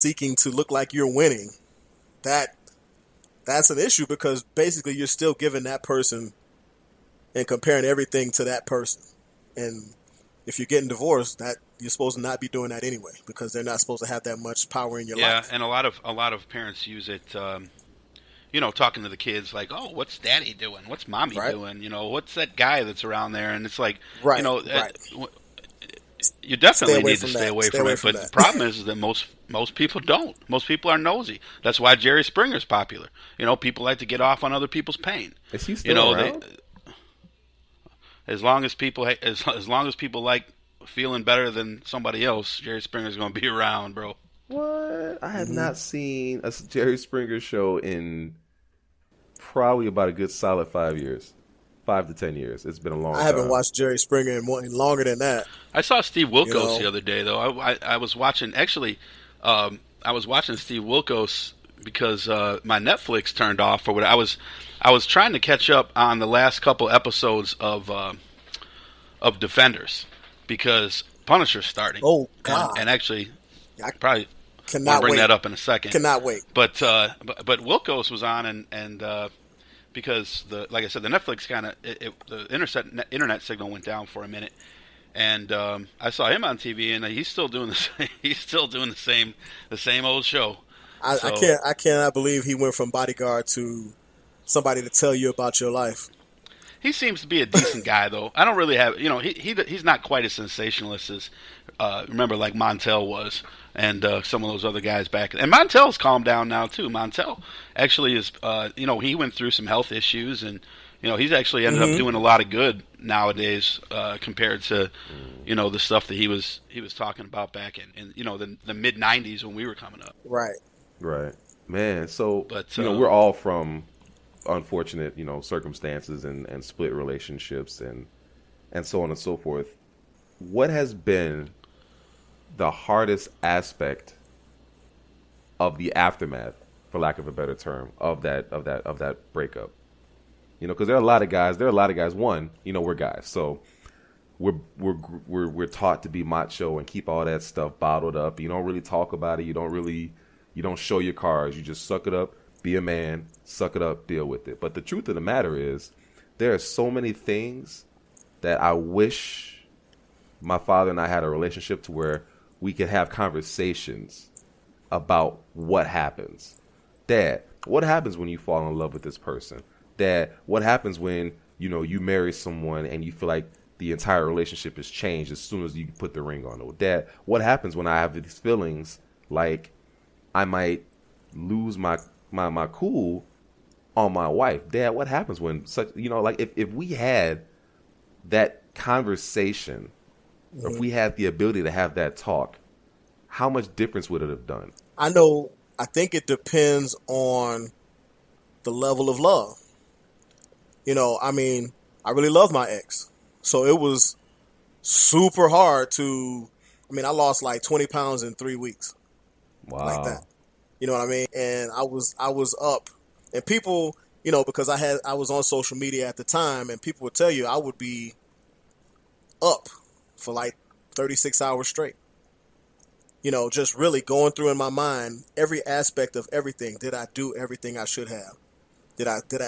seeking to look like you're winning, that's an issue because basically you're still giving that person and comparing everything to that person. And if you're getting divorced, that you're supposed to not be doing that anyway because they're not supposed to have that much power in your life. Yeah, and a lot of parents use it. Talking to the kids like, "Oh, what's Daddy doing? What's Mommy Right. doing? What's that guy that's around there?" And it's like, Right. Right. you definitely Stay away need to from stay that. away Stay from away it. from But the that. problem is that most people don't. Most people are nosy. That's why Jerry Springer's popular. People like to get off on other people's pain. Is he still around? As long as people as long as people like feeling better than somebody else, Jerry Springer's going to be around, bro. What? I have not seen a Jerry Springer show in probably about a good solid 5 years. 5 to 10 years. It's been a long time. I haven't watched Jerry Springer in longer than that. I saw Steve Wilkos the other day, though. I was watching, actually, I was watching Steve Wilkos because my Netflix turned off or what. I was trying to catch up on the last couple episodes of Defenders because Punisher's starting. Oh, God. And actually, I probably cannot want to bring wait. that up in a second. Cannot wait. But Wilkos was on and because like I said, the Netflix the internet signal went down for a minute, and I saw him on TV, and he's still doing the same old show. I cannot believe he went from bodyguard to somebody to tell you about your life. He seems to be a decent guy, though. I don't really have, he's not quite as sensationalist as remember like Montel was, and some of those other guys back. And Montel's calmed down now too. Montel actually is, he went through some health issues, and he's actually ended up doing a lot of good nowadays compared to the stuff that he was talking about back in the mid '90s when we were coming up. Right. Right. Man, so But, we're all from unfortunate, circumstances and split relationships and so on and so forth. What has been the hardest aspect of the aftermath, for lack of a better term, of that breakup? Because there are a lot of guys. One, we're guys, so we're taught to be macho and keep all that stuff bottled up. You don't really talk about it. You don't show your cards. You just suck it up. Be a man, suck it up, deal with it. But the truth of the matter is, there are so many things that I wish my father and I had a relationship to where we could have conversations about what happens. Dad, what happens when you fall in love with this person? Dad, what happens when, you marry someone and you feel like the entire relationship has changed as soon as you put the ring on it? Dad, what happens when I have these feelings like I might lose my cool on my wife? Dad, what happens when such, if we had that conversation, or if we had the ability to have that talk, how much difference would it have done? I think it depends on the level of love. I really love my ex. So it was super hard I lost like 20 pounds in 3 weeks. Wow. Like that. You know what I mean? And I was up, and people, because I was on social media at the time, and people would tell you I would be up for like 36 hours straight. Just really going through in my mind every aspect of everything. Did I do everything I should have?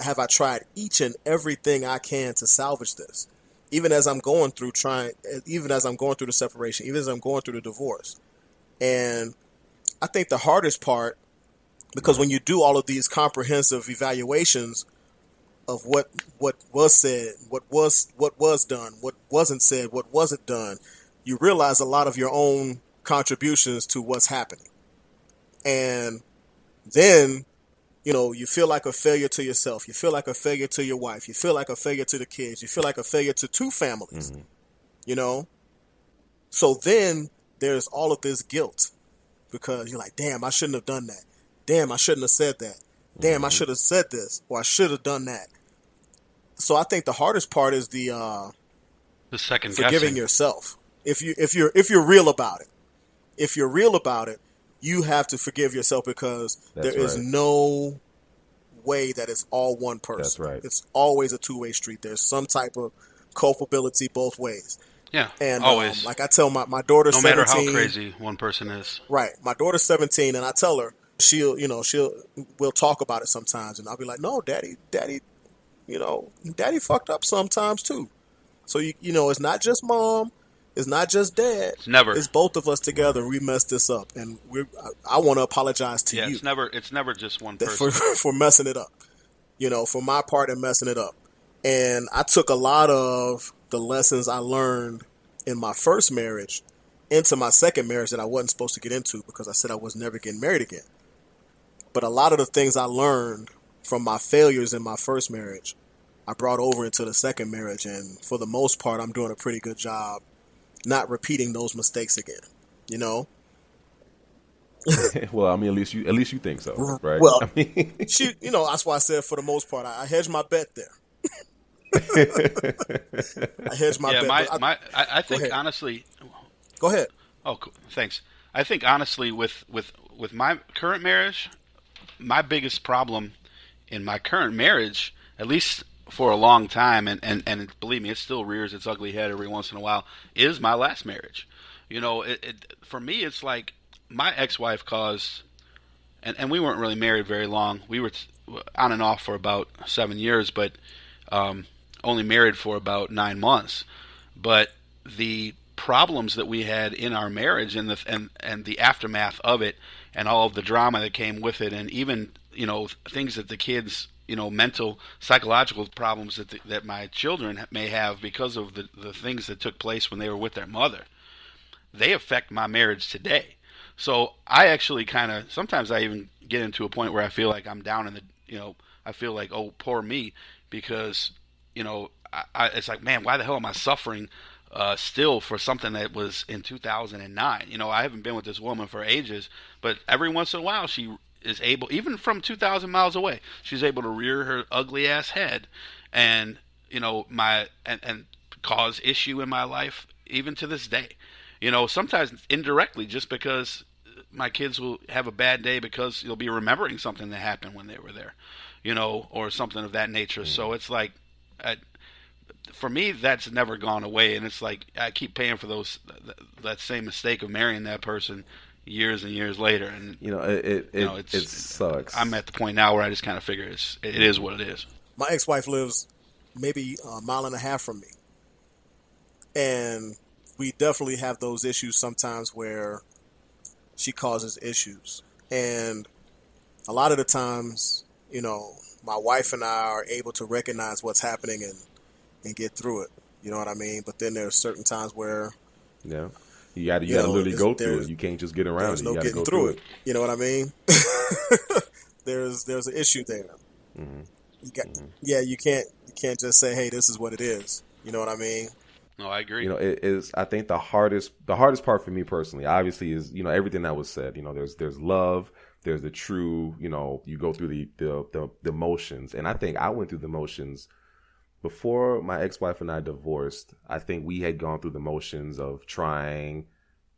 Have I tried each and everything I can to salvage this? Even as I'm going through the separation, even as I'm going through the divorce. And I think the hardest part, because when you do all of these comprehensive evaluations of what was said, what was done, what wasn't said, what wasn't done, you realize a lot of your own contributions to what's happening. And then, you feel like a failure to yourself. You feel like a failure to your wife. You feel like a failure to the kids. You feel like a failure to two families, So then there's all of this guilt. Because you're like, damn, I shouldn't have done that. Damn, I shouldn't have said that. Damn, I should have said this, or I should have done that. So I think the hardest part is the second forgiving guessing. yourself. If you're real about it, you have to forgive yourself because there is no way that it's all one person. That's right. It's always a two-way street. There's some type of culpability both ways. Yeah, And always. like I tell my daughter's No matter 17. how crazy one person is. Right. My daughter's 17, and I tell her we'll talk about it sometimes, and I'll be like, no, daddy, daddy fucked up sometimes too. So it's not just mom, it's not just dad. It's both of us together. We messed this up, and I want to apologize to you. It's never just one person for messing it up. For my part in messing it up. And I took a lot of the lessons I learned in my first marriage into my second marriage that I wasn't supposed to get into because I said I was never getting married again. But a lot of the things I learned from my failures in my first marriage, I brought over into the second marriage. And for the most part, I'm doing a pretty good job not repeating those mistakes again, Well, I mean, at least you think so, right? Well, I mean, that's why I said for the most part, I hedged my bet there. I hedged my bet. I think honestly. Go ahead. Oh, cool. Thanks. I think honestly, with my current marriage, my biggest problem in my current marriage, at least for a long time, and believe me, it still rears its ugly head every once in a while, is my last marriage. For me, it's like my ex-wife caused, and we weren't really married very long. We were on and off for about 7 years, but only married for about 9 months. But the problems that we had in our marriage and the aftermath of it, and all of the drama that came with it, and even things that the kids, mental, psychological problems that my children may have because of the things that took place when they were with their mother, they affect my marriage today. So I actually sometimes I even get into a point where I feel like I'm down in the, I feel like, oh, poor me, because, it's like, man, why the hell am I suffering still for something that was in 2009? I haven't been with this woman for ages, but every once in a while she is able, even from 2,000 miles away, she's able to rear her ugly ass head and, and cause issue in my life even to this day. Sometimes indirectly, just because my kids will have a bad day because you'll be remembering something that happened when they were there, or something of that nature. So it's like, for me, that's never gone away, and it's like I keep paying for that same mistake of marrying that person years and years later, and it sucks. I'm at the point now where I just kind of figure it is what it is. My ex-wife lives maybe a mile and a half from me, and we definitely have those issues sometimes where she causes issues. And a lot of the times, my wife and I are able to recognize what's happening and get through it. You know what I mean? But then there's certain times where you got to literally go through it. You can't just get around it. There's no getting through it. You know what I mean? There's an issue there. Mm-hmm. You can't just say, hey, this is what it is. You know what I mean? No, I agree. It is. I think the hardest part for me personally, obviously, is everything that was said. There's love, there's the true. You go through the motions, and I think I went through the motions before my ex-wife and I divorced. I think we had gone through the motions of trying,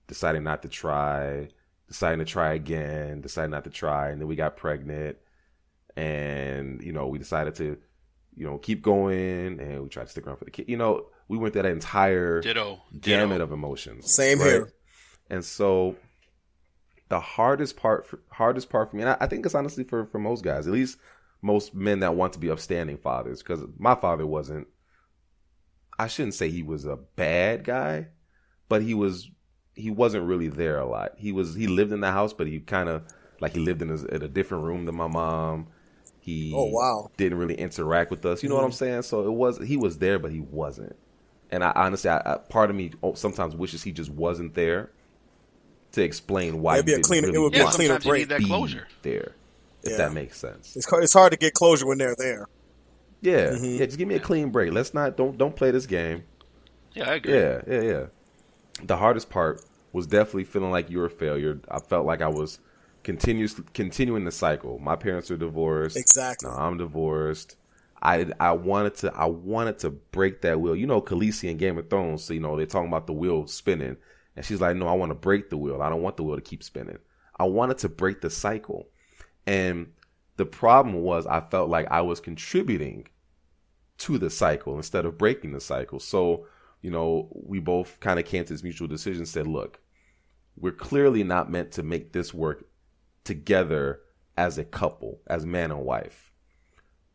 deciding not to try, deciding to try again, deciding not to try, and then we got pregnant, and we decided to keep going, and we tried to stick around for the kid. We went through that entire gamut of emotions. Same here. And so the hardest part for me, and I think it's honestly for most guys, at least most men that want to be upstanding fathers, because my father wasn't, I shouldn't say he was a bad guy, but he wasn't really there a lot. He lived in the house, but he kind of like he lived in a different room than my mom. He didn't really interact with us. You know what I'm saying? So he was there, but he wasn't. And I honestly, part of me sometimes wishes he just wasn't there to explain why. It would be a cleaner break. You need that closure there, if that makes sense. It's hard to get closure when they're there. Yeah, just give me a clean break. Let's not don't play this game. Yeah, I agree. Yeah. The hardest part was definitely feeling like you were a failure. I felt like I was continuing the cycle. My parents are divorced. Exactly. Now I'm divorced. I wanted to break that wheel. Khaleesi in Game of Thrones, so, they're talking about the wheel spinning. And she's like, no, I want to break the wheel. I don't want the wheel to keep spinning. I wanted to break the cycle. And the problem was I felt like I was contributing to the cycle instead of breaking the cycle. So we both kind of came to this mutual decision, said, look, we're clearly not meant to make this work together as a couple, as man and wife.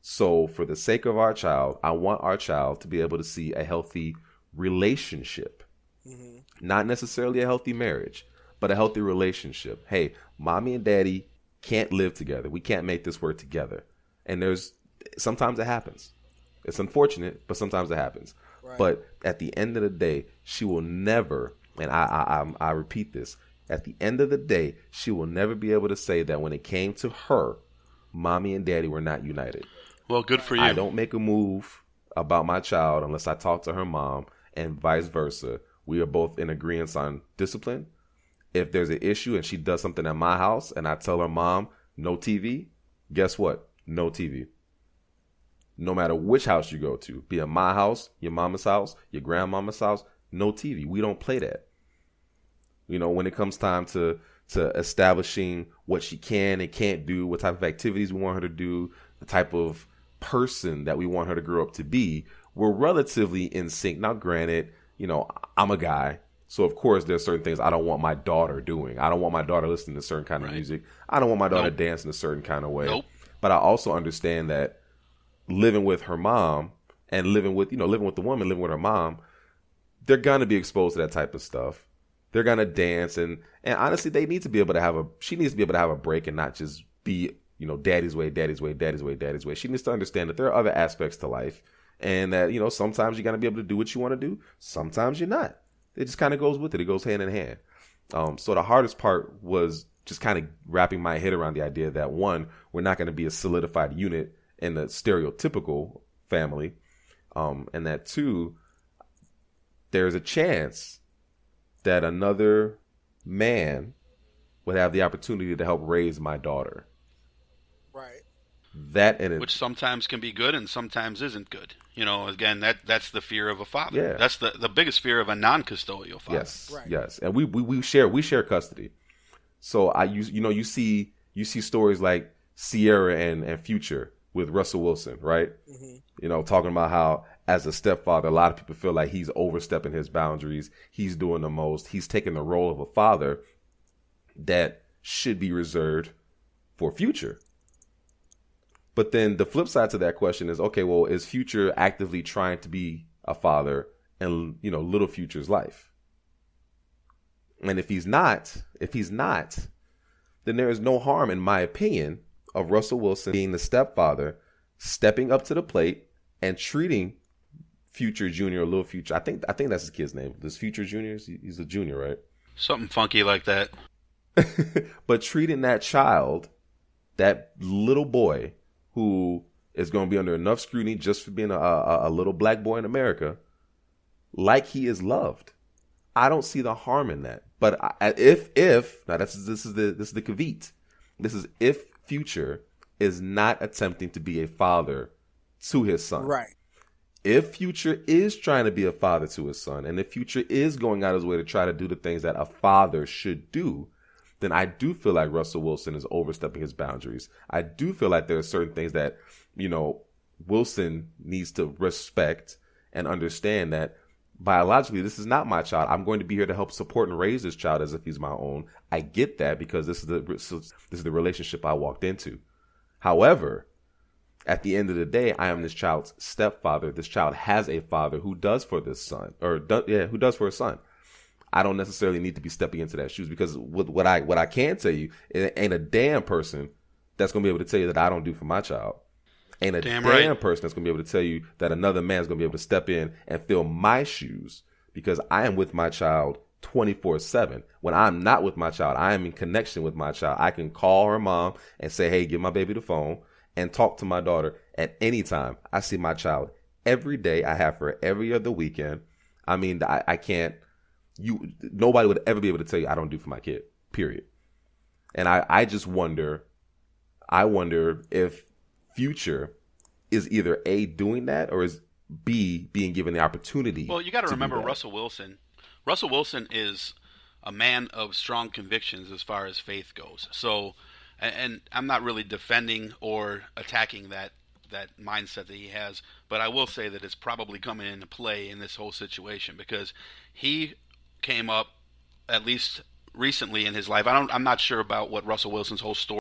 So for the sake of our child, I want our child to be able to see a healthy relationship, not necessarily a healthy marriage, but a healthy relationship. Hey, mommy and daddy can't live together. We can't make this work together. And sometimes it happens. It's unfortunate, but sometimes it happens. Right. But at the end of the day, she will never, and I repeat this, at the end of the day, she will never be able to say that when it came to her, mommy and daddy were not united. Well, good for you. I don't make a move about my child unless I talk to her mom, and vice versa. We are both in agreement on discipline. If there's an issue and she does something at my house and I tell her mom, no TV, guess what? No TV. No matter which house you go to, be it my house, your mama's house, your grandmama's house, no TV. We don't play that. When it comes time to establishing what she can and can't do, what type of activities we want her to do, the type of person that we want her to grow up to be, we're relatively in sync. Now, granted, I'm a guy, so of course there's certain things I don't want my daughter doing. I don't want my daughter listening to certain kind of music. I don't want my daughter dancing a certain kind of way. But I also understand that living with her mom and living with the woman, living with her mom, they're gonna be exposed to that type of stuff. They're gonna dance, and honestly, she needs to be able to have a break and not just be, daddy's way, daddy's way, daddy's way, daddy's way. She needs to understand that there are other aspects to life, and that, sometimes you're gonna be able to do what you want to do. Sometimes you're not. It just kind of goes with it. It goes hand in hand. So the hardest part was just kind of wrapping my head around the idea that, one, we're not going to be a solidified unit in the stereotypical family, and that, two, there's a chance that another man would have the opportunity to help raise my daughter. Right. Which sometimes can be good and sometimes isn't good. Again, that's the fear of a father. Yeah. That's the biggest fear of a non-custodial father. Yes. Right. Yes. And we share custody. So you see stories like Sierra and Future with Russell Wilson, right? Mm-hmm. Talking about how as a stepfather, a lot of people feel like he's overstepping his boundaries. He's doing the most. He's taking the role of a father that should be reserved for Future. But then the flip side to that question is, okay, well, is Future actively trying to be a father in, little Future's life? And if he's not, then there is no harm, in my opinion, of Russell Wilson being the stepfather, stepping up to the plate and treating Future Junior or Little Future. I think that's his kid's name. This Future Junior, he's a junior, right? Something funky like that. But treating that child, that little boy, who is going to be under enough scrutiny just for being a little black boy in America, like he is loved. I don't see the harm in that. But if now this is the caveat. This is if Future is not attempting to be a father to his son. Right. If Future is trying to be a father to his son, and if Future is going out his way to try to do the things that a father should do, then I do feel like Russell Wilson is overstepping his boundaries. I do feel like there are certain things that, Wilson needs to respect and understand that biologically, this is not my child. I'm going to be here to help support and raise this child as if he's my own. I get that because this is the relationship I walked into. However, at the end of the day, I am this child's stepfather. This child has a father who does for this son, who does for his son. I don't necessarily need to be stepping into that shoes, because what I can tell you, it ain't a damn person that's gonna be able to tell you that I don't do for my child. Ain't a damn person that's gonna be able to tell you that another man's gonna be able to step in and fill my shoes, because I am with my child 24/7. When I'm not with my child, I am in connection with my child. I can call her mom and say, "Hey, give my baby the phone," and talk to my daughter at any time. I see my child every day. I have her every other weekend. I mean, I can't. Nobody would ever be able to tell you I don't do for my kid, period. And I just wonder, if Future is either A, doing that, or is B, being given the opportunity. Well, you got to remember Russell Wilson. Russell Wilson is a man of strong convictions as far as faith goes. So, and I'm not really defending or attacking that that mindset that he has. But I will say that it's probably coming into play in this whole situation because he came up, at least recently in his life. I'm not sure about what Russell Wilson's whole story